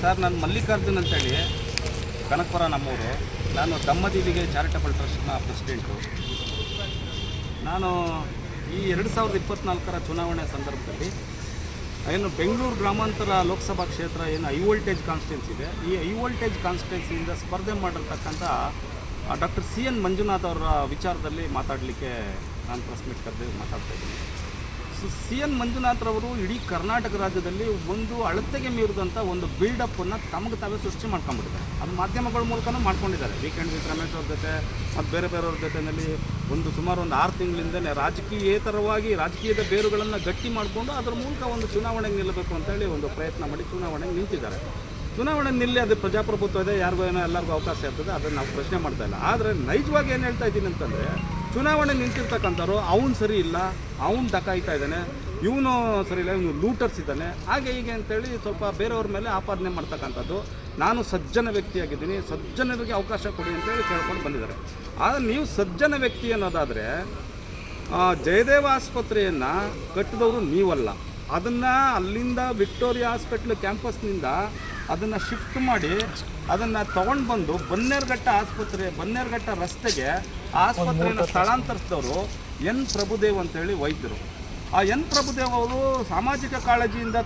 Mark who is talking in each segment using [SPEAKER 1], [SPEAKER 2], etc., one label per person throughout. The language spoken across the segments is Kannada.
[SPEAKER 1] ಸರ್, ನಾನು ಮಲ್ಲಿಕಾರ್ಜುನ್ ಅಂತೇಳಿ ಕನಕಪುರ ನಮ್ಮೂರು. ನಾನು ದಮ್ಮದಿಲಿಗೆ ಚಾರಿಟಬಲ್ ಟ್ರಸ್ಟ್ನ ಪ್ರೆಸಿಡೆಂಟು. ನಾನು ಈ 2024 ಚುನಾವಣೆ ಸಂದರ್ಭದಲ್ಲಿ ಏನು ಬೆಂಗಳೂರು ಗ್ರಾಮಾಂತರ ಲೋಕಸಭಾ ಕ್ಷೇತ್ರ ಏನು ಹೈ ವೋಲ್ಟೇಜ್ ಕಾನ್ಸ್ಟಿಟ್ಯೂನ್ಸಿ ಇದೆ, ಈ ಹೈ ವೋಲ್ಟೇಜ್ ಕಾನ್ಸ್ಟಿಟ್ಯೂನ್ಸಿಯಿಂದ ಸ್ಪರ್ಧೆ ಮಾಡಿರ್ತಕ್ಕಂಥ ಡಾಕ್ಟರ್ CN ಮಂಜುನಾಥ್ ಅವರ ವಿಚಾರದಲ್ಲಿ ಮಾತಾಡಲಿಕ್ಕೆ ನಾನು ಪ್ರೆಸ್ ಮೀಟ್ ಕರೆದು ಮಾತಾಡ್ತಾ ಇದ್ದೀನಿ. CN ಮಂಜುನಾಥ್ರವರು ಇಡೀ ಕರ್ನಾಟಕ ರಾಜ್ಯದಲ್ಲಿ ಒಂದು ಅಳತೆಗೆ ಮೀರಿದಂಥ ಒಂದು ಬಿಲ್ಡಪ್ಪನ್ನು ತಮಗೆ ತಾವೇ ಸೃಷ್ಟಿ ಮಾಡ್ಕೊಂಡ್ಬಿಟ್ಟಿದ್ದಾರೆ. ಅದು ಮಾಧ್ಯಮಗಳ ಮೂಲಕನೂ ಮಾಡ್ಕೊಂಡಿದ್ದಾರೆ. ವೀಕೆಂಡ್ ವಿತ್ ರಮೇಶ್ ಅವ್ರ ಜೊತೆ ಮತ್ತು ಬೇರೆಯವ್ರ ಜೊತೆಯಲ್ಲಿ ಸುಮಾರು 6 ತಿಂಗಳಿಂದಲೇ ರಾಜಕೀಯೇತರವಾಗಿ ರಾಜಕೀಯದ ಬೇರುಗಳನ್ನು ಗಟ್ಟಿ ಮಾಡಿಕೊಂಡು ಅದರ ಮೂಲಕ ಒಂದು ಚುನಾವಣೆಗೆ ನಿಲ್ಲಬೇಕು ಅಂತೇಳಿ ಒಂದು ಪ್ರಯತ್ನ ಮಾಡಿ ಚುನಾವಣೆಗೆ ನಿಂತಿದ್ದಾರೆ. ಚುನಾವಣೆ ನಿಲ್ಲಿ, ಅದು ಪ್ರಜಾಪ್ರಭುತ್ವ ಇದೆ, ಯಾರಿಗೂ ಏನೋ ಎಲ್ಲರಿಗೂ ಅವಕಾಶ ಇರ್ತದೆ, ಅದನ್ನು ನಾವು ಪ್ರಶ್ನೆ ಮಾಡ್ತಾ ಇಲ್ಲ. ಆದರೆ ನೈಜವಾಗಿ ಏನು ಹೇಳ್ತಾ ಇದ್ದೀನಿ ಅಂತಂದರೆ, ಚುನಾವಣೆ ನಿಂತಿರ್ತಕ್ಕಂಥವ್ರು ಅವ್ನು ಸರಿ ಇಲ್ಲ, ಅವ್ನು ದಕಾಯ್ತಾ ಇದ್ದಾನೆ, ಇವನು ಸರಿ ಇಲ್ಲ, ಇವನು ಲೂಟರ್ಸ್ ಇದ್ದಾನೆ, ಹಾಗೆ ಹೀಗೆ ಅಂತೇಳಿ ಸ್ವಲ್ಪ ಬೇರೆಯವ್ರ ಮೇಲೆ ಆಪಾದನೆ ಮಾಡ್ತಕ್ಕಂಥದ್ದು. ನಾನು ಸಜ್ಜನ ವ್ಯಕ್ತಿಯಾಗಿದ್ದೀನಿ, ಸಜ್ಜನರಿಗೆ ಅವಕಾಶ ಕೊಡಿ ಅಂತೇಳಿ ಕೇಳ್ಕೊಂಡು ಬಂದಿದ್ದಾರೆ. ಆದರೆ ನೀವು ಸಜ್ಜನ ವ್ಯಕ್ತಿ ಅನ್ನೋದಾದರೆ ಜಯದೇವ ಆಸ್ಪತ್ರೆಯನ್ನು ಕಟ್ಟಿದವರು ನೀವಲ್ಲ. ಅದನ್ನು ಅಲ್ಲಿಂದ ವಿಕ್ಟೋರಿಯಾ ಹಾಸ್ಪಿಟ್ಲ್ ಕ್ಯಾಂಪಸ್ನಿಂದ ಅದನ್ನು ಶಿಫ್ಟ್ ಮಾಡಿ ಅದನ್ನು ತೊಗೊಂಡು ಬಂದು ಬನ್ನೇರುಘಟ್ಟ ರಸ್ತೆಗೆ ಆಸ್ಪತ್ರೆಯನ್ನು ಸ್ಥಳಾಂತರಿಸಿದವರು ಎನ್ ಪ್ರಭುದೇವ್ ಅಂತೇಳಿ ವೈದ್ಯರು. ಆ ಎನ್ ಪ್ರಭುದೇವ್ ಅವರು ಸಾಮಾಜಿಕ ಕಾಳಜಿಯಿಂದ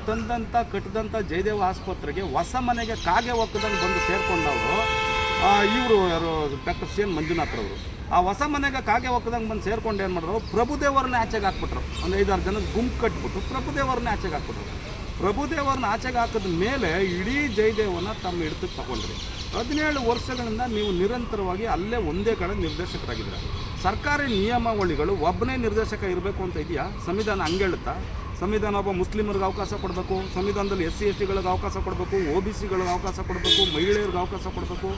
[SPEAKER 1] ಕಟ್ಟಿದಂಥ ಜಯದೇವ ಆಸ್ಪತ್ರೆಗೆ ಹೊಸ ಮನೆಗೆ ಕಾಗೆ ಒಕ್ಕದಂಗೆ ಬಂದು ಸೇರಿಕೊಂಡವರು ಇವರು ಯಾರು ಡಾಕ್ಟರ್ CN ಮಂಜುನಾಥ್ರವರು. ಆ ಹೊಸ ಮನೆಗೆ ಕಾಗೆ ಒಕ್ಕದಂಗೆ ಬಂದು ಸೇರ್ಕೊಂಡು ಏನು ಮಾಡಿದ್ರು, ಪ್ರಭುದೇವರನ್ನ ಆಚೆಗೆ ಹಾಕ್ಬಿಟ್ರು. ಒಂದು 5-6 ಜನ ಗುಂಪು ಕಟ್ಬಿಟ್ಟು ಪ್ರಭುದೇವರನ್ನ ಆಚೆಗೆ ಹಾಕ್ಬಿಟ್ರು. ಪ್ರಭುದೇವರನ್ನ ಆಚೆಗೆ ಹಾಕಿದ ಮೇಲೆ ಇಡೀ ಜಯದೇವನ ತಮ್ಮ ಹಿಡಿತಕ್ಕೆ ತಗೊಂಡ್ರಿ. 17 ವರ್ಷಗಳಿಂದ ನೀವು ನಿರಂತರವಾಗಿ ಅಲ್ಲೇ ಒಂದೇ ಕಡೆ ನಿರ್ದೇಶಕರಾಗಿದ್ದೀರ. ಸರ್ಕಾರಿ ನಿಯಮಾವಳಿಗಳು ಒಬ್ಬನೇ ನಿರ್ದೇಶಕ ಇರಬೇಕು ಅಂತ ಇದೆಯಾ? ಸಂವಿಧಾನ ಹಂಗೇಳುತ್ತಾ? ಸಂವಿಧಾನ ಒಬ್ಬ ಮುಸ್ಲಿಮರಿಗೆ ಅವಕಾಶ ಕೊಡಬೇಕು, ಸಂವಿಧಾನದಲ್ಲಿ SC STಗಳಿಗೆ ಅವಕಾಶ ಕೊಡಬೇಕು, OBCಗಳಿಗೆ ಅವಕಾಶ ಕೊಡಬೇಕು, ಮಹಿಳೆಯರಿಗೆ ಅವಕಾಶ ಕೊಡಬೇಕು,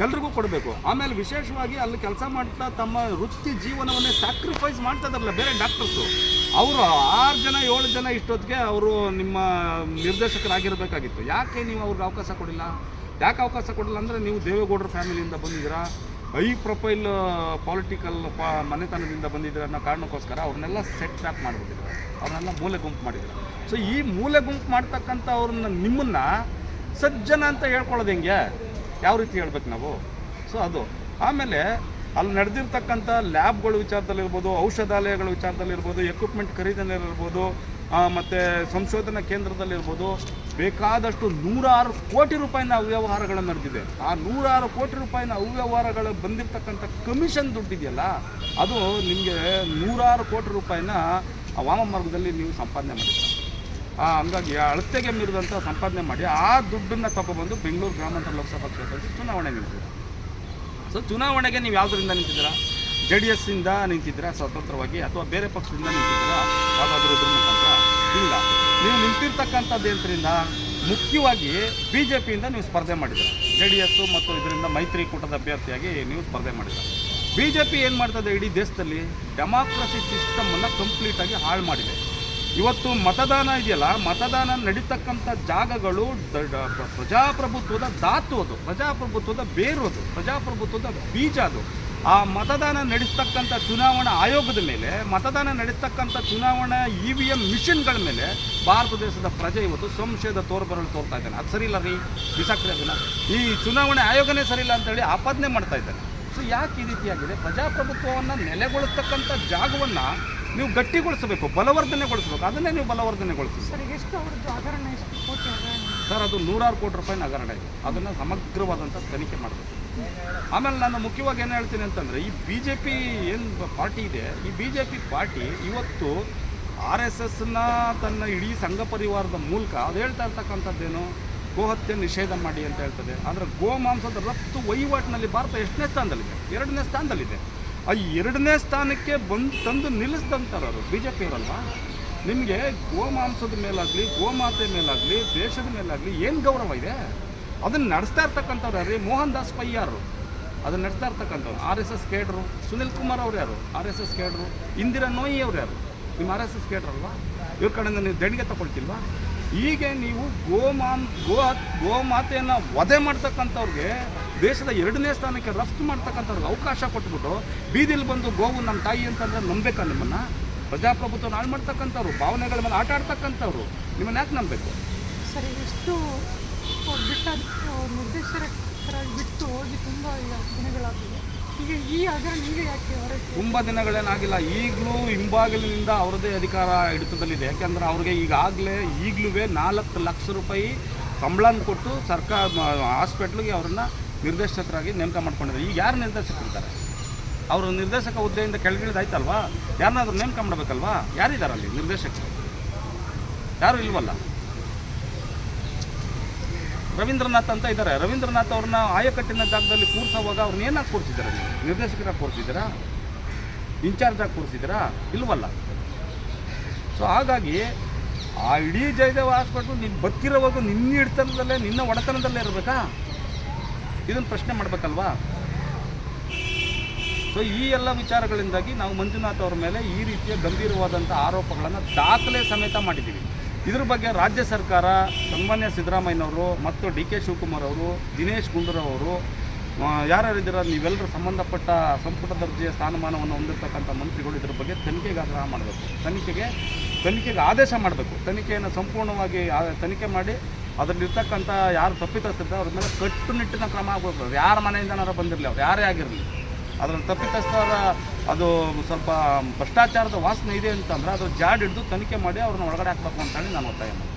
[SPEAKER 1] ಎಲ್ರಿಗೂ ಕೊಡಬೇಕು. ಆಮೇಲೆ ವಿಶೇಷವಾಗಿ ಅಲ್ಲಿ ಕೆಲಸ ಮಾಡ್ತಾ ತಮ್ಮ ವೃತ್ತಿ ಜೀವನವನ್ನೇ ಸ್ಯಾಕ್ರಿಫೈಸ್ ಮಾಡ್ತಾ ಇದ್ದಾರಲ್ಲ ಬೇರೆ ಡಾಕ್ಟರ್ಸು, ಅವರು 6 ಜನ 7 ಜನ ಇಷ್ಟೊತ್ತಿಗೆ ಅವರು ನಿಮ್ಮ ನಿರ್ದೇಶಕರಾಗಿರಬೇಕಾಗಿತ್ತು. ಯಾಕೆ ನೀವು ಅವ್ರಿಗೆ ಅವಕಾಶ ಕೊಡಿಲ್ಲ? ಯಾಕೆ ಅವಕಾಶ ಕೊಡಿಲ್ಲ ಅಂದರೆ, ನೀವು ದೇವೇಗೌಡರ ಫ್ಯಾಮಿಲಿಯಿಂದ ಬಂದಿದ್ದೀರಾ, ಹೈ ಪ್ರೊಫೈಲ್ ಪೊಲಿಟಿಕಲ್ ಮನೆತನದಿಂದ ಬಂದಿದ್ದೀರ ಅನ್ನೋ ಕಾರಣಕ್ಕೋಸ್ಕರ ಅವ್ರನ್ನೆಲ್ಲ ಸೆಟ್ ಬ್ಯಾಕ್ ಮಾಡಿಬಿಟ್ಟಿದ್ದಾರೆ, ಅವ್ರನ್ನೆಲ್ಲ ಮೂಲೆ ಗುಂಪು ಮಾಡಿದ್ದಾರೆ. ಸೊ ಈ ಮೂಲೆ ಗುಂಪು ಮಾಡ್ತಕ್ಕಂಥ ಅವ್ರನ್ನ ನಿಮ್ಮನ್ನು ಸಜ್ಜನ ಅಂತ ಹೇಳ್ಕೊಳ್ಳೋದು ಹೆಂಗೆ? ಯಾವ ರೀತಿ ಹೇಳ್ಬೇಕು ನಾವು? ಸೊ ಅದು ಆಮೇಲೆ ಅಲ್ಲಿ ನಡೆದಿರ್ತಕ್ಕಂಥ ಲ್ಯಾಬ್ಗಳ ವಿಚಾರದಲ್ಲಿರ್ಬೋದು, ಔಷಧಾಲಯಗಳ ವಿಚಾರದಲ್ಲಿರ್ಬೋದು, ಎಕ್ವಿಪ್ಮೆಂಟ್ ಖರೀದಿನಲ್ಲಿರ್ಬೋದು, ಮತ್ತು ಸಂಶೋಧನಾ ಕೇಂದ್ರದಲ್ಲಿರ್ಬೋದು, ಬೇಕಾದಷ್ಟು 106 ಕೋಟಿ ರೂಪಾಯಿನ ಅವ್ಯವಹಾರಗಳು ನಡೆದಿದೆ. ಆ 106 ಕೋಟಿ ರೂಪಾಯಿನ ಅವ್ಯವಹಾರಗಳು ಬಂದಿರತಕ್ಕಂಥ ಕಮಿಷನ್ ದುಡ್ಡಿದೆಯಲ್ಲ, ಅದು ನಿಮಗೆ 106 ಕೋಟಿ ರೂಪಾಯಿನ ವಾಮಮಾರ್ಗದಲ್ಲಿ ನೀವು ಸಂಪಾದನೆ ಮಾಡಿದ್ದೀರ. ಹಂಗಾಗಿ ಅಳತೆಗೆ ಮೀರಿದಂಥ ಸಂಪಾದನೆ ಮಾಡಿ ಆ ದುಡ್ಡನ್ನು ತಗೊಬಂದು ಬೆಂಗಳೂರು ಗ್ರಾಮಾಂತರ ಲೋಕಸಭಾ ಕ್ಷೇತ್ರದಲ್ಲಿ ಚುನಾವಣೆ ನಿಂತಿದ್ದೀರ. ಸೊ ಚುನಾವಣೆಗೆ ನೀವು ಯಾವುದರಿಂದ ನಿಂತಿದ್ದೀರಾ? JDS ಇಂದ ನಿಂತಿದ್ದೀರಾ ಸ್ವತಂತ್ರವಾಗಿ, ಅಥವಾ ಬೇರೆ ಪಕ್ಷದಿಂದ ನಿಂತಿದ್ದೀರಾ ಯಾವುದಾದ್ರೂ ಇದ್ರ ಮುಖಾಂತರ? ಇಲ್ಲ, ನೀವು ನಿಂತಿರ್ತಕ್ಕಂಥದ್ದು ಏನರಿಂದ ಮುಖ್ಯವಾಗಿ BJPಯಿಂದ ನೀವು ಸ್ಪರ್ಧೆ ಮಾಡಿದ್ದೀರ. JDS ಮತ್ತು ಇದರಿಂದ ಮೈತ್ರಿಕೂಟದ ಅಭ್ಯರ್ಥಿಯಾಗಿ ನೀವು ಸ್ಪರ್ಧೆ ಮಾಡಿದ್ದೀರ. BJP ಏನು ಮಾಡ್ತದೆ, ಇಡೀ ದೇಶದಲ್ಲಿ ಡೆಮಾಕ್ರಸಿ ಸಿಸ್ಟಮನ್ನು ಕಂಪ್ಲೀಟಾಗಿ ಹಾಳು ಮಾಡಿದೆ. ಇವತ್ತು ಮತದಾನ ಇದೆಯಲ್ಲ, ಮತದಾನ ನಡೀತಕ್ಕಂಥ ಜಾಗಗಳು ಪ್ರಜಾಪ್ರಭುತ್ವದ ಧಾತು, ಅದು ಪ್ರಜಾಪ್ರಭುತ್ವದ ಬೇರು, ಅದು ಪ್ರಜಾಪ್ರಭುತ್ವದ ಬೀಜ. ಅದು ಆ ಮತದಾನ ನಡೆಸ್ತಕ್ಕಂಥ ಚುನಾವಣಾ ಆಯೋಗದ ಮೇಲೆ, ಮತದಾನ ನಡೆಸ್ತಕ್ಕಂಥ ಚುನಾವಣಾ EVM ಮಿಷನ್ಗಳ ಮೇಲೆ ಭಾರತ ದೇಶದ ಪ್ರಜೆ ಇವತ್ತು ಸಂಶಯದ ತೋರ್ಬರಲು ತೋರ್ತಾ ಇದ್ದಾನೆ. ಅದು ಸರಿ ಇಲ್ಲ ರೀ, ಬಿಸಾಕ್ರಿ ಅದನ್ನು, ಈ ಚುನಾವಣೆ ಆಯೋಗನೇ ಸರಿ ಇಲ್ಲ ಅಂತೇಳಿ ಆಪಾದನೆ ಮಾಡ್ತಾ ಇದ್ದಾನೆ. ಸೊ ಯಾಕೆ ಈ ರೀತಿಯಾಗಿದೆ? ಪ್ರಜಾಪ್ರಭುತ್ವವನ್ನು ನೆಲೆಗೊಳಿಸ್ತಕ್ಕಂಥ ಜಾಗವನ್ನು ನೀವು ಗಟ್ಟಿಗೊಳಿಸಬೇಕು, ಬಲವರ್ಧನೆಗೊಳಿಸಬೇಕು. ಅದನ್ನೇ ನೀವು ಬಲವರ್ಧನೆಗೊಳಿಸಿ. ಸರ್, ಅದು 106 ಕೋಟಿ ರೂಪಾಯಿನ ಹಗರಣ ಇದೆ. ಅದನ್ನು ಸಮಗ್ರವಾದಂಥ ತನಿಖೆ ಮಾಡಬೇಕು. ಆಮೇಲೆ ನಾನು ಮುಖ್ಯವಾಗಿ ಏನು ಹೇಳ್ತೀನಿ ಅಂತಂದರೆ, ಈ BJP ಏನು ಪಾರ್ಟಿ ಇದೆ, ಈ BJP ಪಾರ್ಟಿ ಇವತ್ತು RSSನ ತನ್ನ ಇಡೀ ಸಂಘ ಪರಿವಾರದ ಮೂಲಕ ಅದು ಹೇಳ್ತಾ ಇರ್ತಕ್ಕಂಥದ್ದೇನು, ಗೋಹತ್ಯೆ ನಿಷೇಧ ಮಾಡಿ ಅಂತ ಹೇಳ್ತದೆ. ಆದರೆ ಗೋಮಾಂಸದ ರಫ್ತು ವಹಿವಾಟಿನಲ್ಲಿ ಭಾರತ ಎಷ್ಟನೇ ಸ್ಥಾನದಲ್ಲಿದೆ? 2ನೇ ಸ್ಥಾನದಲ್ಲಿದೆ. ಆ 2ನೇ ಸ್ಥಾನಕ್ಕೆ ತಂದು ನಿಲ್ಲಿಸಿದಂಥವ್ರು BJP ಅವರಲ್ವಾ? ನಿಮಗೆ ಗೋಮಾಂಸದ ಮೇಲಾಗಲಿ, ಗೋಮಾತೆ ಮೇಲಾಗಲಿ, ದೇಶದ ಮೇಲಾಗಲಿ ಏನು ಗೌರವ ಇದೆ? ಅದನ್ನು ನಡೆಸ್ತಾ ಇರ್ತಕ್ಕಂಥವ್ರು ಯಾರು? ಮೋಹನ್ ದಾಸ್ ಪೈ ಯಾರು ಅದನ್ನು ನಡೆಸ್ತಾ ಇರ್ತಕ್ಕಂಥವ್ರು? RSS ಕೇಡ್ರು. ಸುನಿಲ್ ಕುಮಾರ್ ಅವ್ರು ಯಾರು? RSS ಕೇಡ್ರು. ಇಂದಿರಾ ನೋಯಿ ಅವ್ರು ಯಾರು? ನಿಮ್ಮ RSS ಕೇಡ್ರಲ್ವಾ? ಇವ್ರ ಕಡೆಯಿಂದ ನೀವು ದೇಣಿಗೆ ತಗೊಳ್ತಿಲ್ವಾ? ಹೀಗೆ ನೀವು ಗೋಮಾತೆಯನ್ನು ವಧೆ ಮಾಡ್ತಕ್ಕಂಥವ್ರಿಗೆ, ದೇಶದ 2ನೇ ಸ್ಥಾನಕ್ಕೆ ರಫ್ತು ಮಾಡ್ತಕ್ಕಂಥವ್ರಿಗೆ ಅವಕಾಶ ಕೊಟ್ಬಿಟ್ಟು ಬೀದಿಲಿ ಬಂದು ಗೋವು ನಮ್ಮ ತಾಯಿ ಅಂತಂದ್ರೆ ನಂಬೇಕಾ? ನಿಮ್ಮನ್ನು ಪ್ರಜಾಪ್ರಭುತ್ವ ಹಾಳು ಮಾಡ್ತಕ್ಕಂಥವ್ರು, ಭಾವನೆಗಳ ಮೇಲೆ ಆಟ ಆಡ್ತಕ್ಕಂಥವ್ರು, ನಿಮ್ಮನ್ನು ಯಾಕೆ ನಂಬಬೇಕು?
[SPEAKER 2] ಸರಿ, ಎಷ್ಟು ಬಿಟ್ಟ ನಿರ್ದೇಶಕರಾಗಿ ಬಿಟ್ಟು ಹೋಗಿ ತುಂಬ ಈಗ ದಿನಗಳಾಗಿವೆ. ಈಗ ಈ ಹಗರಣ ಈಗ ಯಾಕೆ ಹೊರಗೆ?
[SPEAKER 1] ತುಂಬ ದಿನಗಳೇನಾಗಿಲ್ಲ, ಈಗಲೂ ಹಿಂಬಾಗಿಲಿನಿಂದ ಅವರದೇ ಅಧಿಕಾರ ಹಿಡಿತದಲ್ಲಿದೆ. ಯಾಕೆಂದರೆ ಅವ್ರಿಗೆ ಈಗಲೂ 4 ಲಕ್ಷ ರೂಪಾಯಿ ಸಂಬಳನ ಕೊಟ್ಟು ಸರ್ಕಾರ ಹಾಸ್ಪಿಟ್ಲಿಗೆ ಅವ್ರನ್ನ ನಿರ್ದೇಶಕರಾಗಿ ನೇಮಕ ಮಾಡ್ಕೊಂಡಿದ್ದಾರೆ. ಈಗ ಯಾರು ನಿರ್ದೇಶಕರಿದ್ದಾರೆ? ಅವರು ನಿರ್ದೇಶಕ ಹುದ್ದೆಯಿಂದ ಕೆಳಗಿಳಿದಾಯ್ತಲ್ವಾ, ಯಾರನ್ನಾದ್ರೂ ನೇಮಕ ಮಾಡಬೇಕಲ್ವಾ? ಯಾರಿದ್ದಾರೆ ಅಲ್ಲಿ ನಿರ್ದೇಶಕರು? ಯಾರು ಇಲ್ವಲ್ಲ. ರವೀಂದ್ರನಾಥ್ ಅಂತ ಇದ್ದಾರೆ. ರವೀಂದ್ರನಾಥ್ ಅವ್ರನ್ನ ಆಯಕಟ್ಟಿನ ಜಾಗದಲ್ಲಿ ಕೂರಿಸೋವಾಗ ಅವ್ರನ್ನ ಏನಾಗಿ ಕೂರಿಸಿದ್ದಾರೆ? ನೀವು ನಿರ್ದೇಶಕರಾಗಿ ಕೂರಿಸಿದ್ದೀರಾ? ಇನ್ಚಾರ್ಜಾಗಿ ಕೂರಿಸಿದ್ದೀರಾ? ಇಲ್ವಲ್ಲ. ಸೊ ಹಾಗಾಗಿ ಆ ಇಡೀ ಜಯದೇವ ಹಾಸ್ಪಿಟ್ಲು ನೀನು ಬದುಕಿರೋವಾಗ ನಿನ್ನ ಹಿಡ್ತನದಲ್ಲೇ, ನಿನ್ನ ಒಡೆತನದಲ್ಲೇ ಇರಬೇಕಾ? ಇದನ್ನು ಪ್ರಶ್ನೆ ಮಾಡಬೇಕಲ್ವಾ? ಸೊ ಈ ಎಲ್ಲ ವಿಚಾರಗಳಿಂದಾಗಿ ನಾವು ಮಂಜುನಾಥ್ ಅವ್ರ ಮೇಲೆ ಈ ರೀತಿಯ ಗಂಭೀರವಾದಂಥ ಆರೋಪಗಳನ್ನು ದಾಖಲೆ ಸಮೇತ ಮಾಡಿದ್ದೀವಿ. ಇದ್ರ ಬಗ್ಗೆ ರಾಜ್ಯ ಸರ್ಕಾರ, ಸನ್ಮಾನ್ಯ ಸಿದ್ದರಾಮಯ್ಯನವರು ಮತ್ತು ಡಿ ಕೆ ಶಿವಕುಮಾರ್ ಅವರು, ದಿನೇಶ್ ಗುಂಡೂರಾವ್ ಅವರು, ಯಾರ್ಯಾರಿದ್ದೀರ ನೀವೆಲ್ಲರೂ ಸಂಬಂಧಪಟ್ಟ ಸಂಪುಟ ದರ್ಜೆಯ ಸ್ಥಾನಮಾನವನ್ನು ಹೊಂದಿರತಕ್ಕಂಥ ಮಂತ್ರಿಗಳು ಇದ್ರ ಬಗ್ಗೆ ತನಿಖೆಗೆ ಆಗ್ರಹ ಮಾಡಬೇಕು. ತನಿಖೆಗೆ ಆದೇಶ ಮಾಡಬೇಕು. ತನಿಖೆಯನ್ನು ಸಂಪೂರ್ಣವಾಗಿ ತನಿಖೆ ಮಾಡಿ ಅದರಲ್ಲಿರ್ತಕ್ಕಂಥ ಯಾರು ತಪ್ಪಿತಸ್ಥರಿದ್ದಾರೆ ಅವ್ರ ಮೇಲೆ ಕಟ್ಟುನಿಟ್ಟಿನ ಕ್ರಮ ಆಗಬೇಕು. ಯಾರ ಮನೆಯಿಂದನಾರು ಬಂದಿರಲಿ, ಅವ್ರು ಯಾರೇ ಆಗಿರಲಿ, ಅದರಲ್ಲಿ ತಪ್ಪಿತಸ್ಥರ ಅದು ಸ್ವಲ್ಪ ಭ್ರಷ್ಟಾಚಾರದ ವಾಸನೆ ಇದೆ ಅಂತಂದರೆ ಅದು ಜಾಡ್ ಹಿಡಿದು ತನಿಖೆ ಮಾಡಿ ಅವ್ರನ್ನ ಒಳಗಡೆ ಹಾಕಬೇಕು ಅಂತೇಳಿ ನಾನು ಒತ್ತಾಯ ಮಾಡ್ತೀನಿ.